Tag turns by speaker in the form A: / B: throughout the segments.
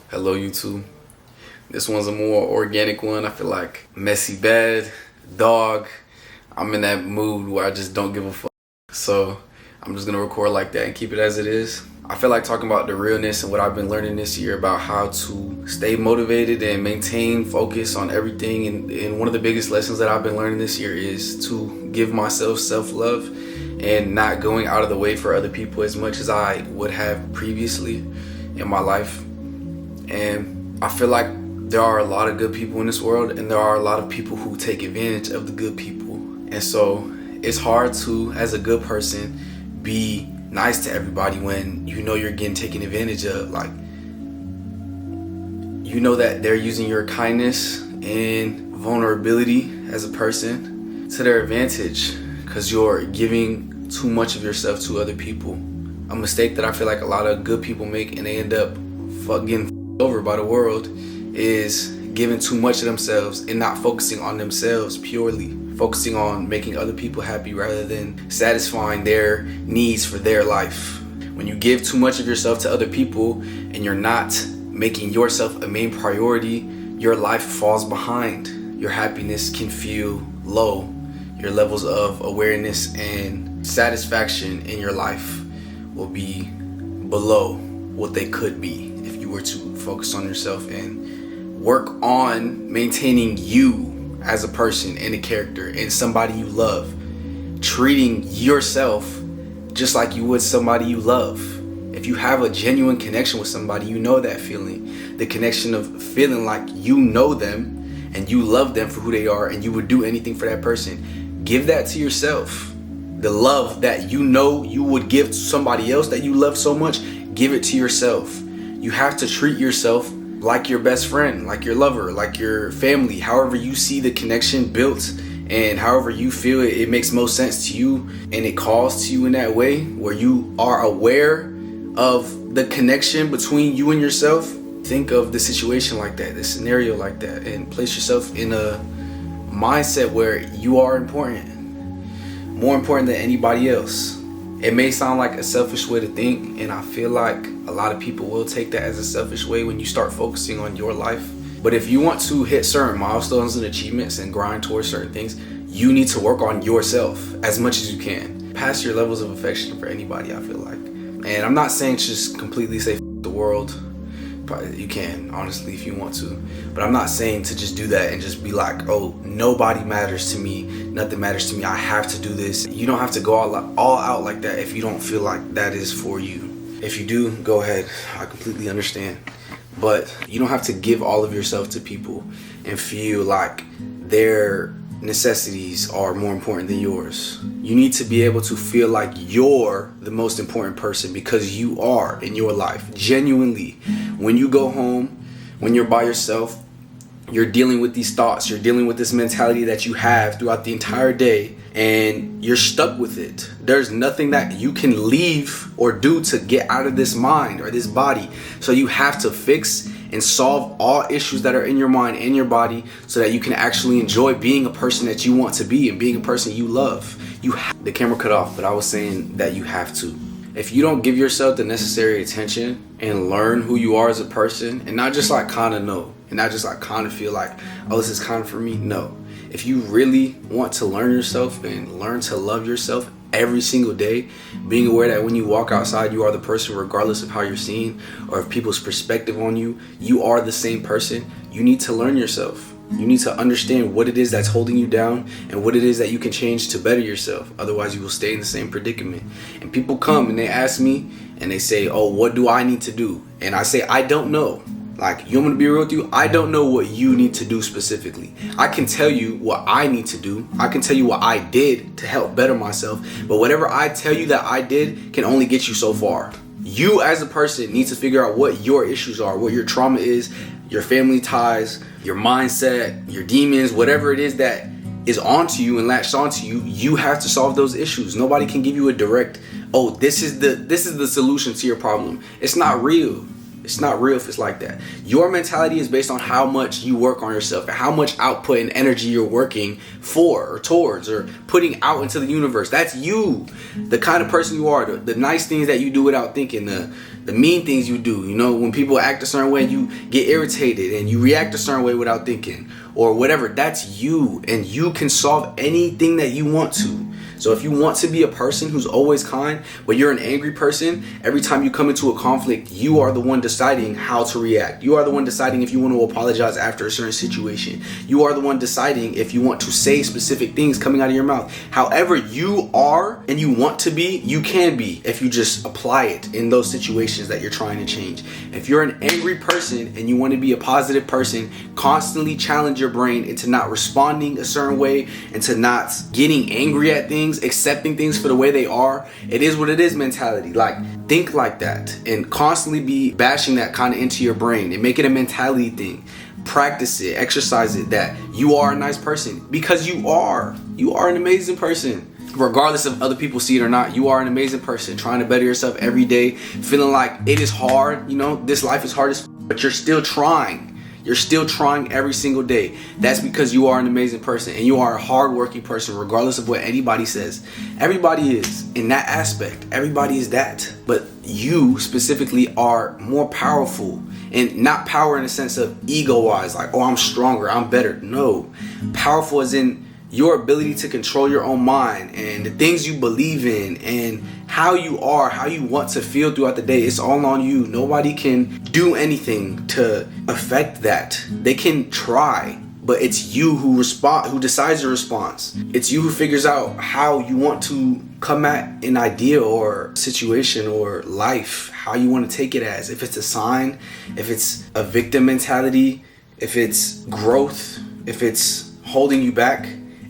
A: Hello YouTube. This one's a more organic one. I feel like messy bad, dog. I'm in that mood where I just don't give a fuck. So I'm just gonna record like that and keep it as it is. I feel like talking about the realness and what I've been learning this year about how to stay motivated and maintain focus on everything. And one of the biggest lessons that I've been learning this year is to give myself self-love and not going out of the way for other people as much as I would have previously in my life. And I feel like there are a lot of good people in this world, and there are a lot of people who take advantage of the good people. And so it's hard to, as a good person, be nice to everybody when you know you're getting taken advantage of. Like, you know that they're using your kindness and vulnerability as a person to their advantage because you're giving too much of yourself to other people. A mistake that I feel like a lot of good people make and they end up getting over by the world is giving too much of themselves and not focusing on themselves purely, focusing on making other people happy rather than satisfying their needs for their life. When you give too much of yourself to other people and you're not making yourself a main priority, your life falls behind. Your happiness can feel low. Your levels of awareness and satisfaction in your life will be below what they could be if you were to focus on yourself and work on maintaining you as a person and a character and somebody you love, treating yourself just like you would somebody you love. If you have a genuine connection with somebody, you know that feeling, the connection of feeling like you know them and you love them for who they are and you would do anything for that person. Give that to yourself. The love that you know you would give to somebody else that you love so much, give it to yourself. You have to treat yourself like your best friend, like your lover, like your family, however you see the connection built and however you feel it makes most sense to you and it calls to you in that way where you are aware of the connection between you and yourself. Think of the situation like that, the scenario like that, and place yourself in a mindset where you are important, more important than anybody else. It may sound like a selfish way to think, and I feel like a lot of people will take that as a selfish way when you start focusing on your life. But if you want to hit certain milestones and achievements and grind towards certain things, you need to work on yourself as much as you can. Past your levels of affection for anybody, I feel like. And I'm not saying just completely say the world. Probably you can, honestly, if you want to. But I'm not saying to just do that and just be like, oh, nobody matters to me, nothing matters to me, I have to do this. You don't have to go all out like that if you don't feel like that is for you. If you do, go ahead. I completely understand. But you don't have to give all of yourself to people and feel like their necessities are more important than yours. You need to be able to feel like you're the most important person because you are in your life. Genuinely, when you go home, when you're by yourself, you're dealing with these thoughts, you're dealing with this mentality that you have throughout the entire day, and you're stuck with it. There's nothing that you can leave or do to get out of this mind or this body. So you have to fix and solve all issues that are in your mind and your body so that you can actually enjoy being a person that you want to be and being a person you love. The camera cut off, but I was saying that you have to. If you don't give yourself the necessary attention and learn who you are as a person and not just like kind of know and not just like kind of feel like, oh, this is kind of for me. No. If you really want to learn yourself and learn to love yourself every single day, being aware that when you walk outside, you are the person regardless of how you're seen or of people's perspective on you, you are the same person. You need to learn yourself. You need to understand what it is that's holding you down and what it is that you can change to better yourself. Otherwise, you will stay in the same predicament. And people come and they ask me and they say, oh, what do I need to do? And I say, I don't know. Like, you want me to be real with you? I don't know what you need to do specifically. I can tell you what I need to do. I can tell you what I did to help better myself. But whatever I tell you that I did can only get you so far. You as a person need to figure out what your issues are, what your trauma is, your family ties, your mindset, your demons, whatever it is that is onto you and latched onto you, you have to solve those issues. Nobody can give you a direct, oh, this is the solution to your problem. It's not real. It's not real if it's like that. Your mentality is based on how much you work on yourself and how much output and energy you're working for or towards or putting out into the universe. That's you, the kind of person you are, the nice things that you do without thinking, the the mean things you do. You know, when people act a certain way, you get irritated and you react a certain way without thinking or whatever. That's you, and you can solve anything that you want to. So if you want to be a person who's always kind, but you're an angry person, every time you come into a conflict, you are the one deciding how to react. You are the one deciding if you want to apologize after a certain situation. You are the one deciding if you want to say specific things coming out of your mouth. However you are and you want to be, you can be if you just apply it in those situations that you're trying to change. If you're an angry person and you want to be a positive person, constantly challenge your brain into not responding a certain way, into not getting angry at things, accepting things for the way they are. It is what it is mentality. Like, think like that and constantly be bashing that kind of into your brain and make it a mentality thing. Practice it, exercise it, that you are a nice person, because you are an amazing person. Regardless of other people see it or not, you are an amazing person, trying to better yourself every day, feeling like it is hard. You know, this life is hard but you're still trying. You're still trying every single day. That's because you are an amazing person and you are a hardworking person, regardless of what anybody says. Everybody is in that aspect. Everybody is that. But you specifically are more powerful, and not power in the sense of ego-wise, like, oh, I'm stronger, I'm better. No, powerful as in your ability to control your own mind and the things you believe in and how you are, how you want to feel throughout the day. It's all on you. Nobody can do anything to affect that. They can try, but it's you who decides your response. It's you who figures out how you want to come at an idea or situation or life, how you want to take it as. If it's a sign, if it's a victim mentality, if it's growth, if it's holding you back.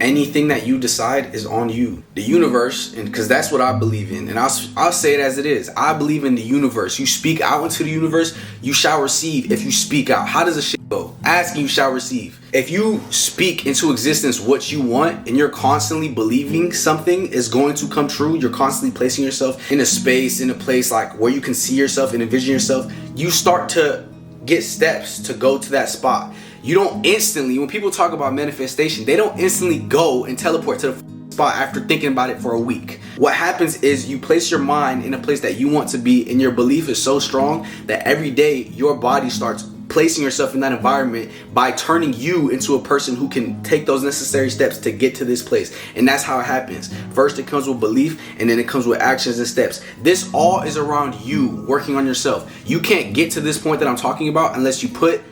A: Anything that you decide is on you. The universe, and because that's what I believe in, and I'll say it as it is. I believe in the universe. You speak out into the universe, you shall receive if you speak out. How does a shit go? Ask and you shall receive. If you speak into existence what you want and you're constantly believing something is going to come true, you're constantly placing yourself in a space, in a place like where you can see yourself and envision yourself, you start to get steps to go to that spot. You don't instantly, when people talk about manifestation, they don't instantly go and teleport to the spot after thinking about it for a week. What happens is you place your mind in a place that you want to be, and your belief is so strong that every day your body starts placing yourself in that environment by turning you into a person who can take those necessary steps to get to this place. And that's how it happens. First it comes with belief, and then it comes with actions and steps. This all is around you working on yourself. You can't get to this point that I'm talking about unless you put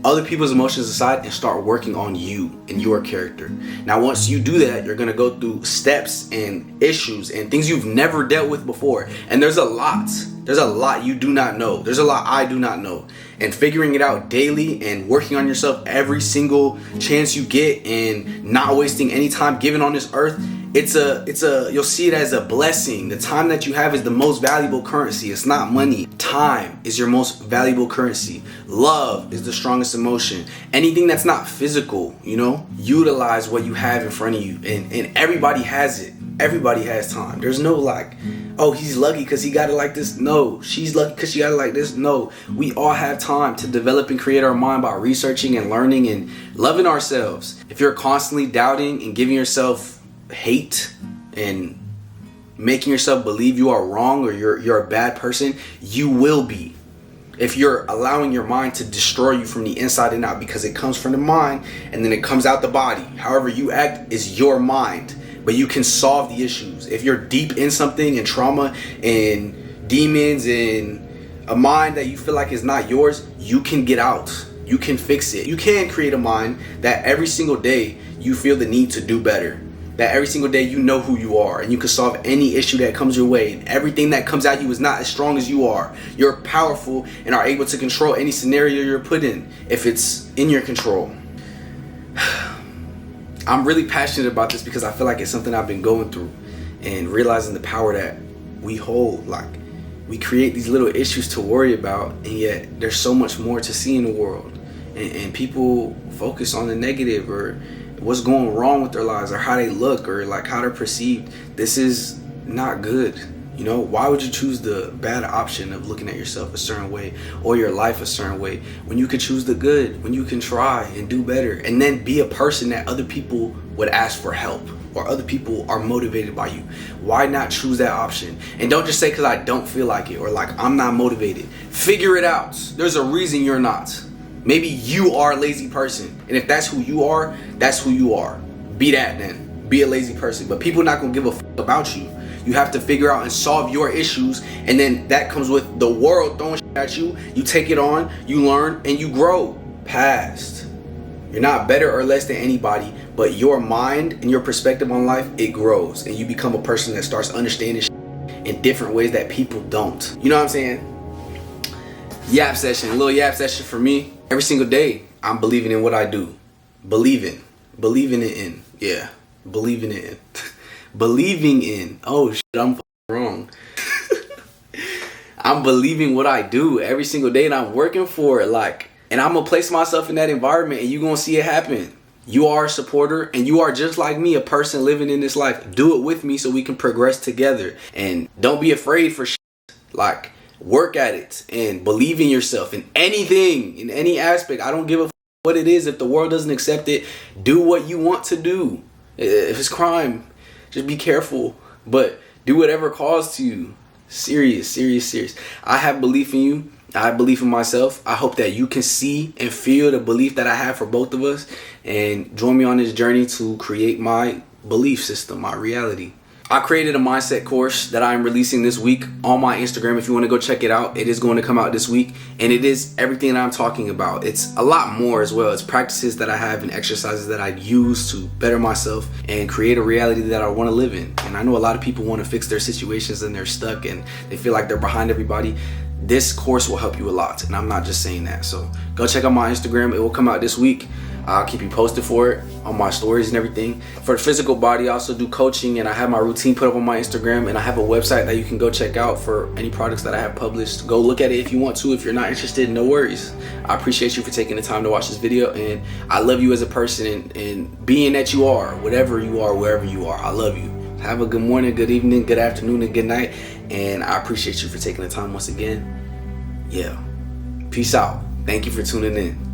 A: other people's emotions aside and start working on you and your character. Now, once you do that, you're gonna go through steps and issues and things you've never dealt with before. And there's a lot you do not know. There's a lot I do not know. And figuring it out daily and working on yourself every single chance you get and not wasting any time given on this earth, you'll see it as a blessing. The time that you have is the most valuable currency. It's not money. Time is your most valuable currency. Love is the strongest emotion. Anything that's not physical, utilize what you have in front of you. And everybody has it. Everybody has time. There's no like, oh, he's lucky because he got it like this. No, she's lucky because she got it like this. No, we all have time to develop and create our mind by researching and learning and loving ourselves. If you're constantly doubting and giving yourself hate and making yourself believe you are wrong or you're a bad person, you will be. If you're allowing your mind to destroy you from the inside and out, because it comes from the mind and then it comes out the body. However you act is your mind, but you can solve the issues. If you're deep in something and trauma and demons and a mind that you feel like is not yours, you can get out. You can fix it. You can create a mind that every single day you feel the need to do better. That every single day you know who you are and you can solve any issue that comes your way. And everything that comes at you is not as strong as you are. You're powerful and are able to control any scenario you're put in if it's in your control. I'm really passionate about this because I feel like it's something I've been going through and realizing the power that we hold. Like, we create these little issues to worry about, and yet there's so much more to see in the world. And people focus on the negative or what's going wrong with their lives or how they look or like how they're perceived. This is not good. Why would you choose the bad option of looking at yourself a certain way or your life a certain way when you could choose the good, when you can try and do better and then be a person that other people would ask for help? or other people are motivated by you? Why not choose that option? And don't just say because I don't feel like it or like I'm not motivated. Figure it out. There's a reason you're not. Maybe you are a lazy person. And if that's who you are, that's who you are. Be that then. Be a lazy person. But people not going to give a fuck about you. You have to figure out and solve your issues, and then that comes with the world throwing shit at you. You take it on, you learn, and you grow past. You're not better or less than anybody, but your mind and your perspective on life, it grows, and you become a person that starts understanding shit in different ways that people don't. You know what I'm saying? Yap session, a little yap session for me. Every single day, I'm believing in what I do. Believing it in. Yeah, believing it in. Believing in. Oh shit, I'm wrong. I'm believing what I do every single day, and I'm working for it. And I'm gonna place myself in that environment, and you're gonna see it happen. You are a supporter, and you are just like me, a person living in this life. Do it with me so we can progress together. And don't be afraid for shit. Work at it and believe in yourself in anything, in any aspect. I don't give a what it is. If the world doesn't accept it, do what you want to do. If it's crime, just be careful, but do whatever calls to you. Serious. I have belief in you. I have belief in myself. I hope that you can see and feel the belief that I have for both of us, and join me on this journey to create my belief system, my reality. I created a mindset course that I'm releasing this week on my Instagram. If you want to go check it out, it is going to come out this week, and it is everything that I'm talking about. It's a lot more as well. It's practices that I have and exercises that I use to better myself and create a reality that I want to live in. And I know a lot of people want to fix their situations and they're stuck and they feel like they're behind everybody. This course will help you a lot, and I'm not just saying that. So go check out my Instagram. It will come out this week. I'll keep you posted for it on my stories and everything. For the physical body, I also do coaching, and I have my routine put up on my Instagram, and I have a website that you can go check out for any products that I have published. Go look at it if you want to. If you're not interested, no worries. I appreciate you for taking the time to watch this video, and I love you as a person, and being that you are, whatever you are, wherever you are, I love you. Have a good morning, good evening, good afternoon, and good night, and I appreciate you for taking the time once again. Yeah. Peace out. Thank you for tuning in.